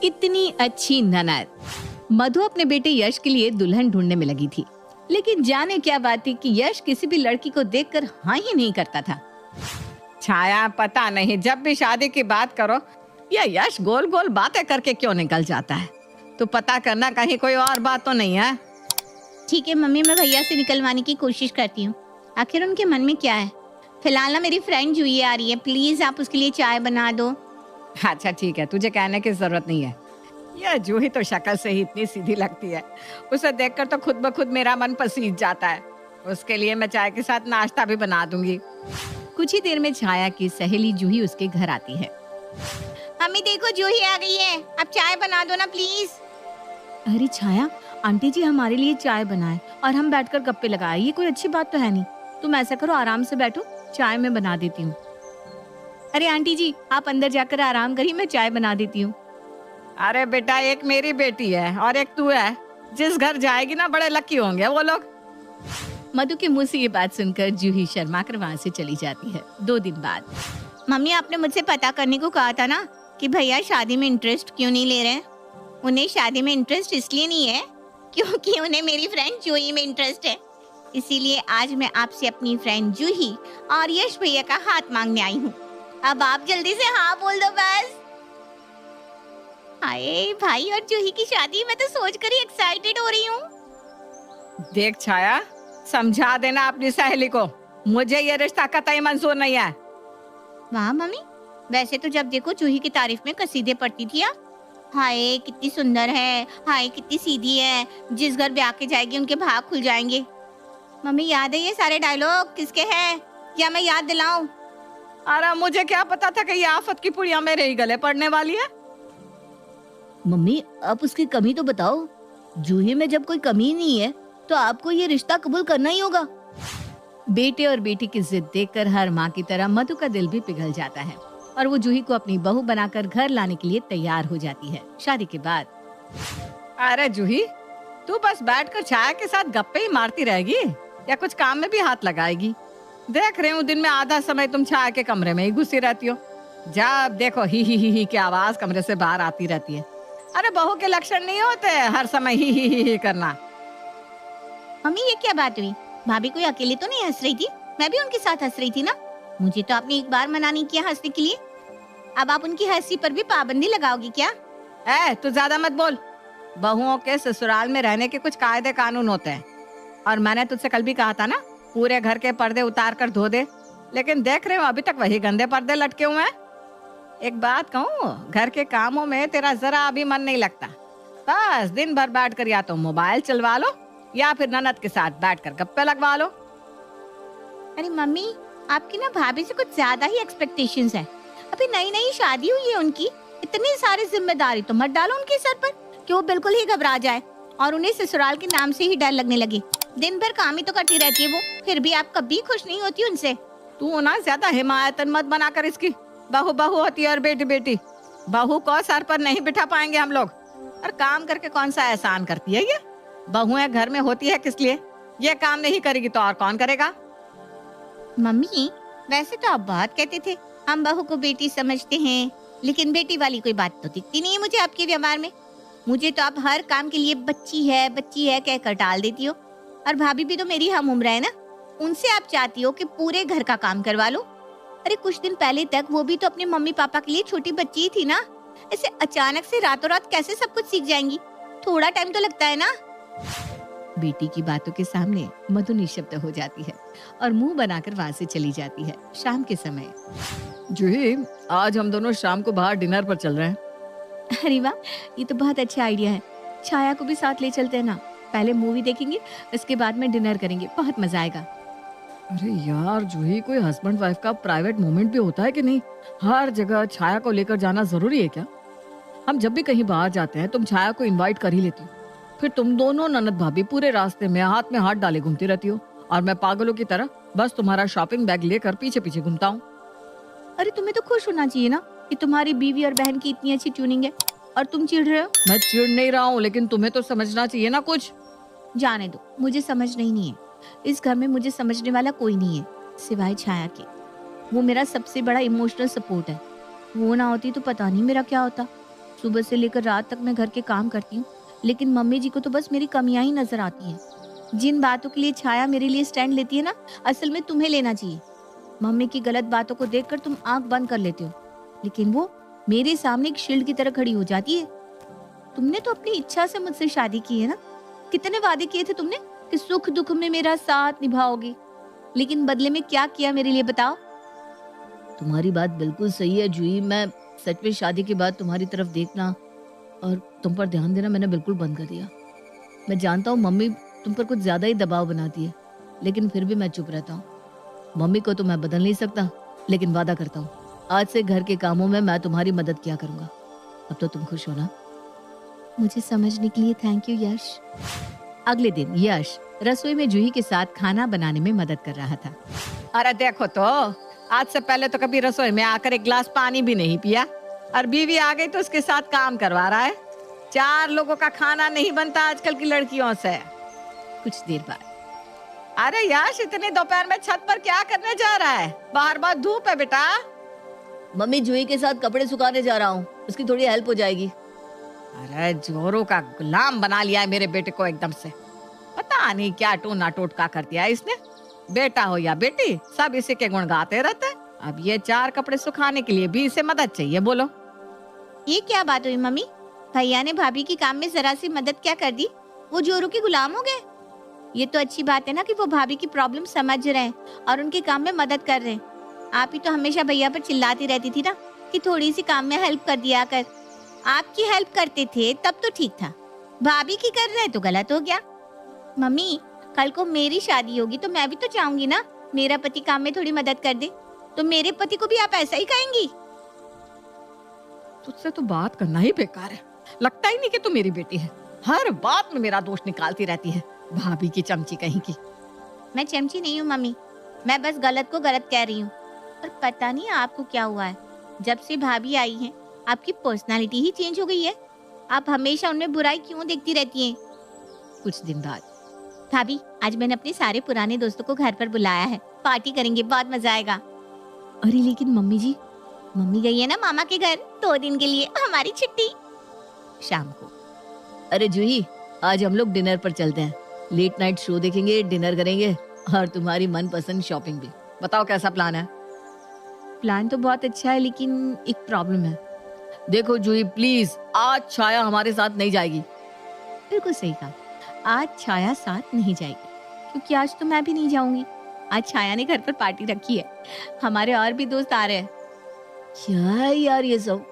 इतनी अच्छी ननद। मधु अपने बेटे यश के लिए दुल्हन ढूंढने में लगी थी, लेकिन जाने क्या बात थी कि यश किसी भी लड़की को देखकर हाँ ही नहीं करता था। छाया, पता नहीं जब भी शादी की बात करो ये यश गोल गोल बातें करके क्यों निकल जाता है। तू पता करना कहीं कोई और बात तो नहीं है। ठीक है मम्मी, मैं भैया से निकलवाने की कोशिश करती हूँ, आखिर उनके मन में क्या है। फिलहाल ना मेरी फ्रेंड जूही आ रही है, प्लीज आप उसके लिए चाय बना दो। अच्छा ठीक है, तुझे कहने की जरूरत नहीं है। यह जूही तो शक्ल से ही इतनी सीधी लगती है, उसे देखकर तो खुद ब खुद मेरा मन पसीज जाता है। उसके लिए मैं चाय के साथ नाश्ता भी बना दूंगी। कुछ ही देर में छाया की सहेली जूही उसके घर आती है। मम्मी देखो जूही आ गई है, आप चाय बना दो ना प्लीज। अरे छाया, आंटी जी हमारे लिए चाय बनाए और हम बैठकर गप्पे लगाए, ये कोई अच्छी बात तो है नहीं। तुम ऐसा करो, आराम से बैठो, चाय मैं बना देती हूँ। अरे आंटी जी आप अंदर जाकर आराम करिए, मैं चाय बना देती हूँ। अरे बेटा, एक मेरी बेटी है और एक तू है, जिस घर जाएगी ना बड़े लकी होंगे वो लोग। मधु के मुंह से ये बात सुनकर जूही शर्मा कर वहाँ से चली जाती है। 2 दिन बाद। मम्मी आपने मुझसे पता करने को कहा था ना कि भैया शादी में इंटरेस्ट क्यों नहीं ले रहे हैं। उन्हें शादी में इंटरेस्ट इसलिए नहीं है क्योंकि उन्हें मेरी फ्रेंड जूही में इंटरेस्ट है। इसीलिए आज मैं आपसे अपनी फ्रेंड जूही और यश भैया का हाथ मांगने आई हूँ। अब आप जल्दी से हाँ बोल दो बस। हाय, भाई और जूही की शादी मैं तो सोचकर ही एक्साइटेड हो रही हूँ। देख छाया, समझा देना अपनी सहेली को, मुझे ये रिश्ता कतई मंजूर नहीं है। वाह मम्मी, वैसे तो जब देखो जूही की तारीफ में कसीदे पढ़ती थी आप। हाय कितनी सुंदर है, हाय कितनी सीधी है, जिस घर ब्याह के जाएगी उनके भाग खुल जाएंगे। मम्मी याद है ये सारे डायलॉग किसके हैं, या मैं याद दिलाऊं? अरे मुझे क्या पता था कि ये आफत की पुड़िया मेरे ही गले पड़ने वाली है। मम्मी आप उसकी कमी तो बताओ। जूही में जब कोई कमी नहीं है तो आपको ये रिश्ता कबूल करना ही होगा। बेटे और बेटी की जिद देखकर हर माँ की तरह मधु का दिल भी पिघल जाता है और वो जूही को अपनी बहू बनाकर घर लाने के लिए तैयार हो जाती है। शादी के बाद। अरे जूही, तू बस बैठकर छाया के साथ गप्पे ही मारती रहेगी या कुछ काम में भी हाथ लगाएगी? देख रही हूँ दिन में आधा समय तुम छाया के कमरे में ही घुसी रहती हो। जब देखो ही की आवाज कमरे से बाहर आती रहती है। अरे बहू के लक्षण नहीं होते हर समय ही करना। मम्मी ये क्या बात हुई? भाभी कोई अकेले तो नहीं हंस रही थी, मैं भी उनके साथ हंस रही थी ना। मुझे तो आपने एक बार मना नहीं किया हंसने के लिए, अब आप उनकी हंसी पर भी पाबंदी लगाओगी क्या? तू ज्यादा मत बोल। बहुओं के ससुराल में रहने के कुछ कायदे कानून होते हैं और मैंने तुझसे कल भी कहा था ना, पूरे घर के पर्दे उतार कर धो दे। लेकिन देख रहे हो अभी तक वही गंदे पर्दे लटके हुए हैं। एक बात कहूँ, घर के कामों में तेरा जरा भी मन नहीं लगता। बस दिन भर बैठ कर या तो मोबाइल चलवा लो या फिर ननद के साथ बैठकर गप्पे लगवा लो। अरे मम्मी, आपकी ना भाभी से कुछ ज्यादा ही एक्सपेक्टेशंस है। अभी नई नई शादी हुई है उनकी, इतनी सारी जिम्मेदारी तो मत डालो उनके सर पर कि वो बिल्कुल ही घबरा जाए और उन्हें ससुराल के नाम से ही डर लगने लगे। दिन भर काम ही तो करती रहती है वो, फिर भी आप कभी खुश नहीं होती उनसे। तू ना ज्यादा हिमायतन मत बनाकर इसकी। बहू बहू होती है और बेटी बेटी। बहू को सर पर नहीं बिठा पाएंगे हम लोग। और काम करके कौन सा एहसान करती है ये? बहुएं घर में होती है किस लिए? ये काम नहीं करेगी तो और कौन करेगा? मम्मी वैसे तो आप बहुत कहते थे हम बहू को बेटी समझते हैं, लेकिन बेटी वाली कोई बात तो दिखती नहीं है मुझे आपके व्यवहार में। मुझे तो आप हर काम के लिए बच्ची है कहकर टाल देती हो। और भाभी भी तो मेरी हम उम्र है ना, उनसे आप चाहती हो कि पूरे घर का काम करवा लो। अरे कुछ दिन पहले तक वो भी तो अपने मम्मी पापा के लिए छोटी बच्ची ही थी ना। ऐसे अचानक से रातों रात कैसे सब कुछ सीख जाएंगी? थोड़ा टाइम तो लगता है ना। बेटी की बातों के सामने मधु निशब्द हो जाती है और मुंह बनाकर वहाँ से चली जाती है। शाम के समय। जूही, आज हम दोनों शाम को बाहर डिनर पर चल रहे हैं। अरे वाह, ये तो बहुत अच्छा आइडिया है। छाया को भी साथ ले चलते हैं ना। पहले मूवी देखेंगे, उसके बाद में डिनर करेंगे, बहुत मजा आएगा। अरे यार जूही, कोई हस्बैंड वाइफ का प्राइवेट मोमेंट भी होता है कि नहीं? हर जगह छाया को लेकर जाना जरूरी है क्या? हम जब भी कहीं बाहर जाते हैं तुम छाया को इनवाइट कर ही लेती हो, फिर तुम दोनों ननद भाभी पूरे रास्ते में हाथ डाले घूमती रहती हो और मैं पागलों की तरह बस तुम्हारा शॉपिंग बैग लेकर पीछे पीछे घूमता हूँ। अरे तुम्हें तो खुश होना चाहिए ना कि तुम्हारी बीवी और बहन की इतनी अच्छी ट्यूनिंग है, और तुम चिढ़ रहे हो। मैं चिढ़ नहीं रहा हूँ, लेकिन तुम्हें तो समझना चाहिए ना कुछ। जाने दो, मुझे समझना ही नहीं है। इस घर में मुझे समझने वाला कोई नहीं है सिवाय छाया के। वो मेरा सबसे बड़ा इमोशनल सपोर्ट है। वो ना होती तो पता नहीं मेरा क्या होता। सुबह से लेकर रात तक मैं घर के काम करती हूँ, लेकिन मम्मी जी को तो बस मेरी कमियां ही नजर आती हैं। जिन बातों के लिए छाया मेरे लिए स्टैंड लेती है ना, असल में तुम्हें लेना चाहिए। मम्मी की गलत बातों को देखकर तुम आंख बंद कर लेते हो, लेकिन वो मेरे सामने एक शील्ड की तरह खड़ी हो जाती है। तुमने तो अपनी इच्छा से मुझसे शादी की है ना। कितने वादे किए थे तुमने कि सुख दुख में मेरा साथ निभाओगी, लेकिन बदले में क्या किया मेरे लिए बताओ। तुम्हारी बात बिल्कुल सही है जूही। मैं सच में शादी के बाद तुम्हारी तरफ देखना और तुम पर ध्यान देना मैंने बिल्कुल बंद कर दिया। मैं जानता हूँ मम्मी तुम पर कुछ ज्यादा ही दबाव बनाती है, लेकिन फिर भी मैं चुप रहता हूँ। मम्मी को तो मैं बदल नहीं सकता, लेकिन वादा करता हूँ आज से घर के कामों में मैं तुम्हारी मदद किया करूंगा। अब तो तुम खुश हो ना? मुझे समझने के लिए थैंक यू यश। अगले दिन यश रसोई में जूही के साथ खाना बनाने में मदद कर रहा था। अरे देखो तो, आज से पहले तो कभी रसोई में आकर एक गिलास पानी भी नहीं पिया, और बीवी आ गई तो उसके साथ काम करवा रहा है। 4 लोगों का खाना नहीं बनता आजकल की लड़कियों से। कुछ देर बाद, अरे यश, इतनी दोपहर में छत पर क्या करने जा रहा है? बाहर बहुत धूप है बेटा। मम्मी जूही के साथ कपड़े सुखाने जा रहा हूँ, उसकी थोड़ी हेल्प हो जाएगी। अरे जोरों का गुलाम बना लिया है मेरे बेटे को एकदम से। पता नहीं क्या टोना टोटका कर दिया है इसने। बेटा हो या बेटी, सब इसी के गुण गाते रहते हैं। अब ये 4 कपड़े सुखाने के लिए भी इसे मदद चाहिए। बोलो, ये क्या बात हुई मम्मी? भैया ने भाभी की काम में जरा सी मदद क्या कर दी, वो जोरू के गुलाम हो गए? ये तो अच्छी बात है ना कि वो भाभी की प्रॉब्लम समझ रहे हैं और उनके काम में मदद कर रहे हैं। आप ही तो हमेशा भैया पर चिल्लाती रहती थी ना कि थोड़ी सी काम में हेल्प कर दिया कर। आपकी हेल्प करते थे तब तो ठीक था, भाभी की कर रहे तो गलत हो गया। मम्मी, कल को मेरी शादी होगी तो मैं भी तो चाहूंगी ना मेरा पति काम में थोड़ी मदद कर दे। तो मेरे पति को भी आप ऐसा ही कहेंगी? तुझसे तो बात करना ही बेकार है। लगता ही नहीं कि तू मेरी बेटी है। हर बात में मेरा दोष निकालती रहती है, भाभी की चमची कहीं की। मैं चमची नहीं हूँ मम्मी, मैं बस गलत को गलत कह रही हूँ। और पता नहीं आपको क्या हुआ है, जब से भाभी आई हैं आपकी पर्सनालिटी ही चेंज हो गई है। आप हमेशा उनमें बुराई क्यों देखती रहती हैं? कुछ दिन बाद, भाभी, आज मैंने अपने सारे पुराने दोस्तों को घर पर बुलाया है, पार्टी करेंगे, बहुत मजा आएगा। अरे लेकिन मम्मी जी। मम्मी गई है ना मामा के घर 2 दिन के लिए, हमारी छुट्टी। शाम को, अरे जूही, आज हम लोग डिनर पर चलते हैं। लेट नाइट शो देखेंगे, डिनर करेंगे और तुम्हारी मनपसंद शॉपिंग भी। बताओ कैसा प्लान है? प्लान तो बहुत अच्छा है, लेकिन एक प्रॉब्लम है। देखो जूही प्लीज, आज छाया हमारे साथ नहीं जाएगी। बिल्कुल सही कहा, आज छाया साथ नहीं जाएगी, क्योंकि आज तो मैं भी नहीं जाऊंगी। आज छाया ने घर पर पार्टी रखी है, हमारे और भी दोस्त आ रहे हैं। क्या है यार ये सब?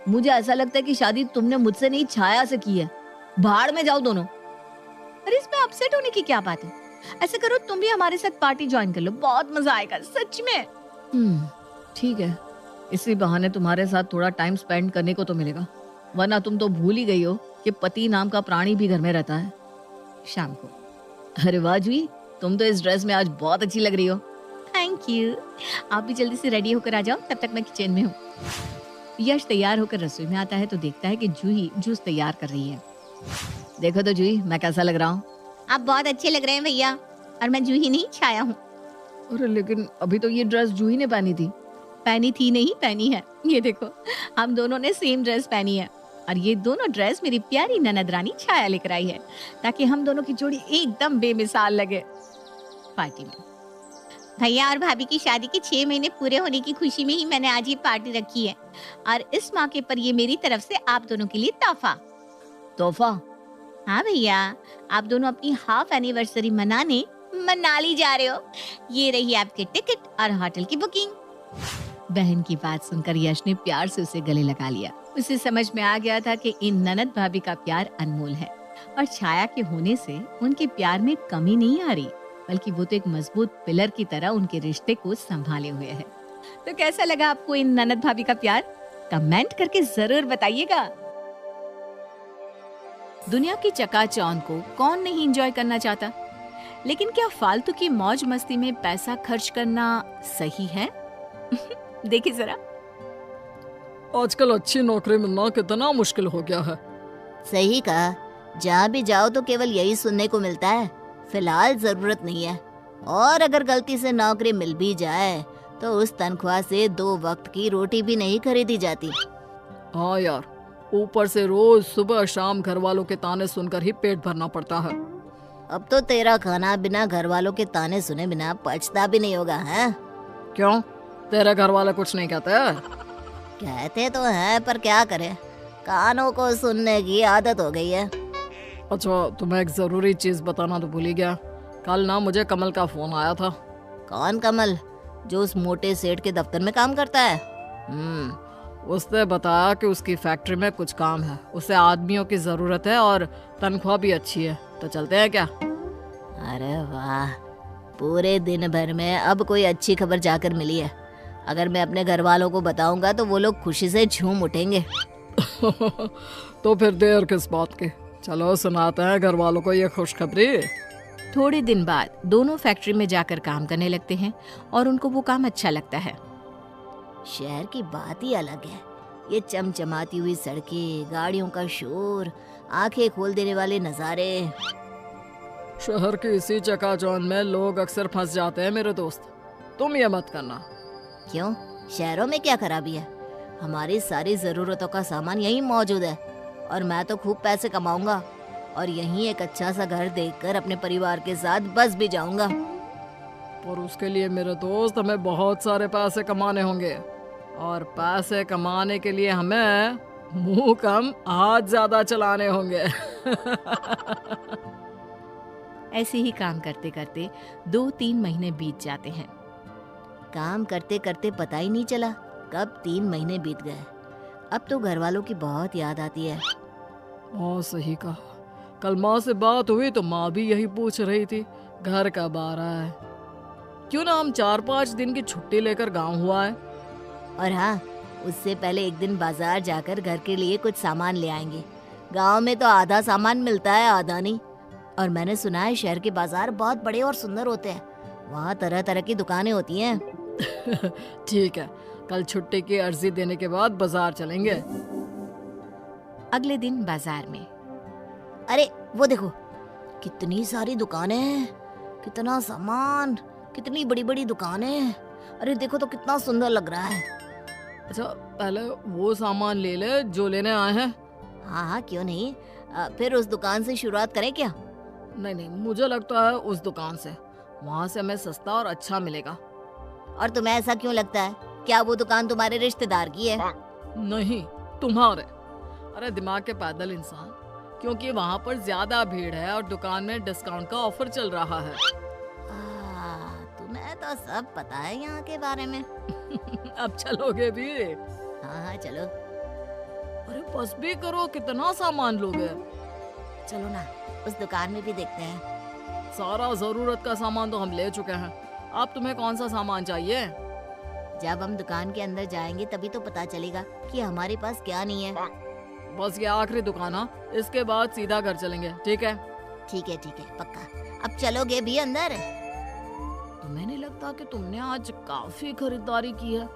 मुझे ऐसा लगता है कि शादी तुमने मुझसे नहीं छाया से की है। भाड़ में जाओ दोनों। अरे इसमें अपसेट होने की क्या बात है? ऐसा करो तुम भी हमारे साथ पार्टी ज्वाइन कर लो, बहुत मजा आएगा सच में। ठीक है, इसी बहाने तुम्हारे साथ थोड़ा टाइम स्पेंड करने को तो मिलेगा, वरना तुम तो भूल ही गई हो कि पति नाम का प्राणी भी घर में रहता है। शाम को, अरे वाह जूही, तुम तो इस ड्रेस में आज बहुत अच्छी लग रही हो। Thank you. आप भी जल्दी से रेडी होकर आ जाओ, तब तक मैं किचन में हूँ। यश तैयार होकर रसोई में आता है तो देखता है कि जूही जूस तैयार कर रही है। देखो तो जूही, मैं कैसा लग रहा हूँ? आप बहुत अच्छे लग रहे हैं भैया, और मैं जूही नहीं छाया हूँ। अरे लेकिन अभी तो ये ड्रेस जूही ने पहनी थी। पहनी थी नहीं, पहनी है। ये देखो, हम दोनों ने सेम ड्रेस पहनी है, और ये दोनों ड्रेस मेरी प्यारी ननद रानी छाया लेकर आई है, ताकि हम दोनों की जोड़ी एकदम बेमिसाल लगे पार्टी में। भैया और भाभी की शादी के 6 महीने पूरे होने की खुशी में ही मैंने आज ये पार्टी रखी है, और इस मौके पर ये मेरी तरफ से आप दोनों के लिए तोहफा। तोहफा? हाँ भैया, आप दोनों अपनी हाफ एनिवर्सरी मनाने मनाली जा रहे हो। ये रही आपकी टिकट और होटल की बुकिंग। बहन की बात सुनकर यश ने प्यार से उसे गले लगा लिया। उसे समझ में आ गया था कि इन ननद भाभी का प्यार अनमोल है, और छाया के होने से उनके प्यार में कमी नहीं आ रही, बल्कि वो तो एक मजबूत पिलर की तरह उनके रिश्ते को संभाले हुए है। तो कैसा लगा आपको इन ननद भाभी का प्यार? कमेंट करके जरूर बताइएगा। दुनिया की चकाचौंध को कौन नहीं एंजॉय करना चाहता, लेकिन क्या फालतू की मौज मस्ती में पैसा खर्च करना सही है? देखिए जरा। आजकल अच्छी नौकरी मिलना कितना मुश्किल हो गया है। सही कहा, जहाँ भी जाओ तो केवल यही सुनने को मिलता है, फिलहाल जरूरत नहीं है। और अगर गलती से नौकरी मिल भी जाए तो उस तनख्वाह से 2 वक्त की रोटी भी नहीं खरीदी जाती। हाँ यार, ऊपर से रोज सुबह शाम घर वालों के ताने सुनकर ही पेट भरना पड़ता है। अब तो तेरा खाना बिना घर वालों के ताने सुने बिना पचता भी नहीं होगा, है? क्यों, तेरे घर वाले कुछ नहीं कहते? कहते तो हैं, पर क्या करें, कानों को सुनने की आदत हो गई है। अच्छा, तुम्हें एक जरूरी चीज बताना तो भूल ही गया। कल ना मुझे कमल का फोन आया था। कौन कमल? जो उस मोटे सेठ के दफ्तर में काम करता है? उसने बताया कि उसकी फैक्ट्री में कुछ काम है, उसे आदमियों की जरूरत है और तनख्वाह भी अच्छी है, तो चलते हैं क्या? अरे वाह, पूरे दिन भर में अब कोई अच्छी खबर जाकर मिली है। अगर मैं अपने घर वालों को बताऊंगा तो वो लोग खुशी से झूम उठेंगे। तो फिर देर किस बात की, चलो सुनाते हैं घर वालों को ये खुशखबरी। थोड़े दिन बाद दोनों फैक्ट्री में जाकर काम करने लगते हैं और उनको वो काम अच्छा लगता है। शहर की बात ही अलग है। ये चमचमाती हुई सड़कें, गाड़ियों का शोर, आंखें खोल देने वाले नजारे। शहर की इसी चकाचौंध में लोग अक्सर फंस जाते हैं मेरे दोस्त, तुम ये मत करना। क्यों, शहरों में क्या खराबी है? हमारी सारी जरूरतों का सामान यहीं मौजूद है और मैं तो खूब पैसे कमाऊंगा और यहीं एक अच्छा सा घर देखकर अपने परिवार के साथ बस भी जाऊंगा। पर उसके लिए मेरे दोस्त हमें बहुत सारे पैसे कमाने होंगे और पैसे कमाने के लिए हमें मुंह कम हाथ ज्यादा चलाने होंगे। ऐसे ही काम करते करते 2-3 महीने बीत जाते हैं। काम करते करते पता ही नहीं चला कब 3 महीने बीत गए। अब तो घर वालों की बहुत याद आती है। बहुत सही कहा, कल माँ से बात हुई तो माँ भी यही पूछ रही थी घर कब आ रहा है। क्यों ना हम 4-5 दिन की छुट्टी लेकर गांव हुआ है। और हाँ, उससे पहले एक दिन बाजार जाकर घर के लिए कुछ सामान ले आएंगे। गांव में तो आधा सामान मिलता है, आधा नहीं। और मैंने सुना है शहर के बाजार बहुत बड़े और सुंदर होते हैं, वहाँ तरह तरह की दुकानें होती हैं। ठीक है, कल छुट्टी की अर्जी देने के बाद बाजार चलेंगे। अगले दिन बाजार में अरे वो देखो, कितनी सारी दुकानें हैं, कितना सामान, कितनी बड़ी बड़ी दुकानें। अरे देखो तो कितना सुंदर लग रहा है। अच्छा, पहले वो सामान ले ले जो लेने आए हैं। हाँ हाँ, क्यों नहीं। फिर उस दुकान से शुरुआत करें क्या? नहीं, मुझे लगता है उस दुकान से, वहाँ से हमें सस्ता और अच्छा मिलेगा। और तुम्हें ऐसा क्यों लगता है? क्या वो दुकान तुम्हारे रिश्तेदार की है? नहीं, तुम्हारे। अरे दिमाग के पैदल इंसान, क्योंकि वहाँ पर ज्यादा भीड़ है और दुकान में डिस्काउंट का ऑफर चल रहा है। तुम्हें तो सब पता है यहाँ के बारे में। अब चलोगे भी? हाँ हाँ चलो। अरे बस भी करो, कितना सामान लोगे? चलो ना, उस दुकान में भी देखते हैं। सारा जरूरत का सामान तो हम ले चुके हैं, अब तुम्हें कौन सा सामान चाहिए? जब हम दुकान के अंदर जाएंगे तभी तो पता चलेगा कि हमारे पास क्या नहीं है। बस ये आखिरी दुकान है, इसके बाद सीधा घर चलेंगे, ठीक है? ठीक है पक्का। अब चलोगे भी अंदर? तुम्हें नहीं लगता कि तुमने आज काफी खरीदारी की है?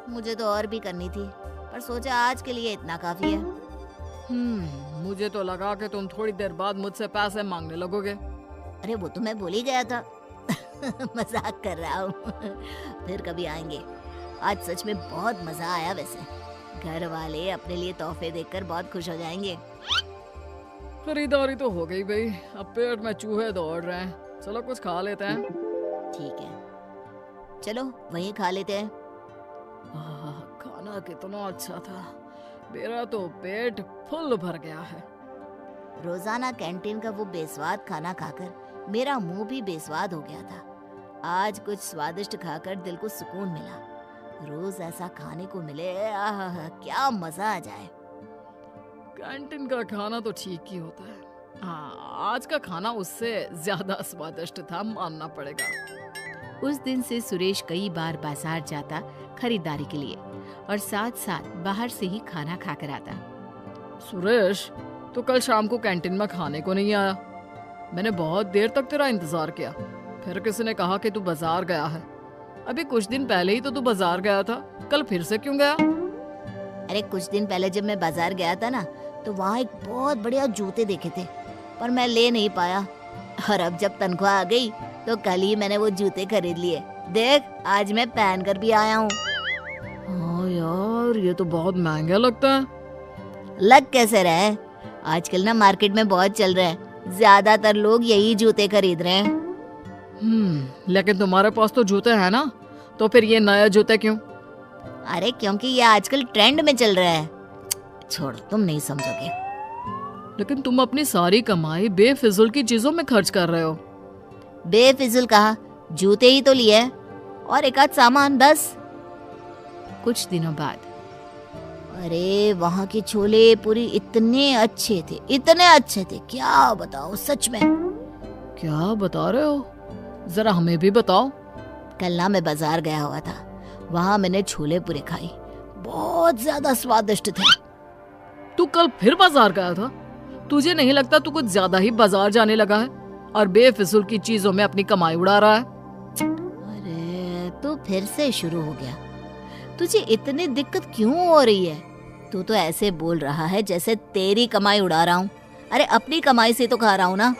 मुझे तो और भी करनी थी, पर सोचा आज के लिए इतना काफी है। मुझे तो लगा कि तुम थोड़ी देर बाद मुझसे पैसे मांगने लगोगे। अरे वो तो मैं भूल ही गया था। मजाक कर रहा हूँ। फिर कभी आएंगे। आज सच में बहुत मजा आया। वैसे घर वाले अपने लिए तोहफे देखकर बहुत खुश हो जाएंगे। खरीदारी तो हो गई भाई, अब पेट में चूहे दौड़ रहे हैं, चलो कुछ खा लेते हैं। ठीक है, चलो वहीं खा लेते हैं। खाना कितना अच्छा था, मेरा तो पेट फुल भर गया है। रोजाना कैंटीन का वो बेस्वाद खाना खाकर मेरा मुंह भी बेस्वाद हो गया था। आज कुछ स्वादिष्ट खाकर दिल को सुकून मिला। रोज ऐसा खाने को मिले, क्या मजा आ जाए। कैंटीन का खाना तो ठीक ही होता है, हाँ आज का खाना उससे ज्यादा स्वादिष्ट था, मानना पड़ेगा। उस दिन से सुरेश कई बार बाजार जाता खरीदारी के लिए और साथ साथ बाहर से ही खाना खाकर आता। सुरेश, तो कल शाम को कैंटीन में खाने को नहीं आया। मैंने बहुत देर तक तेरा इंतजार किया, फिर किसी ने कहा कि तू बाजार गया है। अभी कुछ दिन पहले ही तो तू बाजार गया था, कल फिर से क्यों गया? अरे कुछ दिन पहले जब मैं बाजार गया था ना, तो वहाँ एक बहुत बढ़िया जूते देखे थे, पर मैं ले नहीं पाया। और अब जब तनख्वाह आ गई तो कल ही मैंने वो जूते खरीद लिए। देख, आज मैं पहन कर भी आया हूँ। हाँ यार, ये तो बहुत महंगा लगता है। लग कैसे रहे? आजकल ना मार्केट में बहुत चल रहा है, ज्यादातर लोग यही जूते खरीद रहे हैं। लेकिन तुम्हारे पास तो जूते हैं ना, तो फिर ये नए जूते क्यों? अरे क्योंकि ये आजकल ट्रेंड में चल रहा है। छोड़, तुम नहीं समझोगे। लेकिन तुम अपनी सारी कमाई बेफिजुल की चीजों में खर्च कर रहे हो। बेफिजुल कहा, जूते ही तो लिए और एक आध सामान बस। कुछ दिनों बाद अरे वहाँ के छोले पूरी इतने अच्छे थे, इतने अच्छे थे, क्या बताओ सच में। क्या बता रहे हो? जरा हमें भी बताओ। कल ना मैं बाजार गया हुआ था, वहाँ मैंने छोले पूरे खाए, बहुत ज्यादा स्वादिष्ट थे। तू कल फिर बाजार गया था? तुझे नहीं लगता तू कुछ ज्यादा ही बाजार जाने लगा है और बेफिजुल की चीजों में अपनी कमाई उड़ा रहा है? अरे तो फिर से शुरू हो गया। तुझे इतनी दिक्कत क्यों हो रही है? तू तो ऐसे बोल रहा है जैसे तेरी कमाई उड़ा रहा हूँ। अरे अपनी कमाई से तो खा रहा हूँ ना।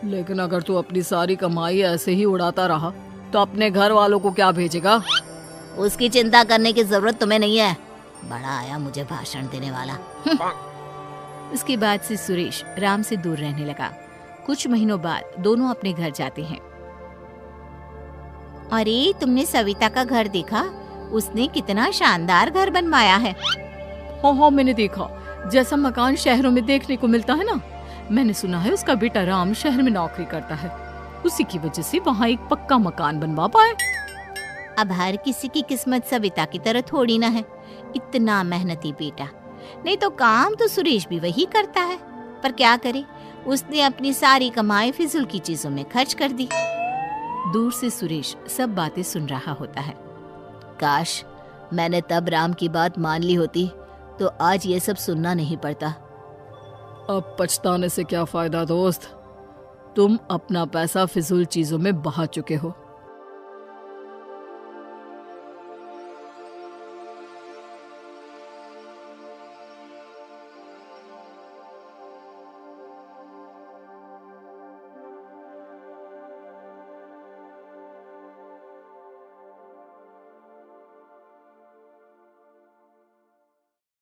लेकिन अगर तू अपनी सारी कमाई ऐसे ही उड़ाता रहा तो अपने घर वालों को क्या भेजेगा? उसकी चिंता करने की जरूरत तुम्हें नहीं है। बड़ा आया मुझे भाषण देने वाला। उसके बाद से सुरेश राम से दूर रहने लगा। कुछ महीनों बाद दोनों अपने घर जाते हैं। अरे तुमने सविता का घर देखा? उसने कितना शानदार घर बनवाया है। हाँ, मैंने देखा। जैसा मकान शहरों में देखने को मिलता है ना। मैंने सुना है उसका बेटा राम शहर में नौकरी करता है, उसी की वजह से वहाँ एक पक्का मकान बनवा पाए। अब हर किसी की किस्मत सविता की तरह थोड़ी ना है। इतना मेहनती बेटा, नहीं तो काम तो सुरेश भी वही करता है, पर क्या करे, उसने अपनी सारी कमाई फिजूल की चीजों में खर्च कर दी। दूर से सुरेश सब बातें सुन रहा होता है। काश मैंने तब राम की बात मान ली होती तो आज ये सब सुनना नहीं पड़ता। अब पछताने से क्या फायदा दोस्त? तुम अपना पैसा फिजूल चीजों में बहा चुके हो।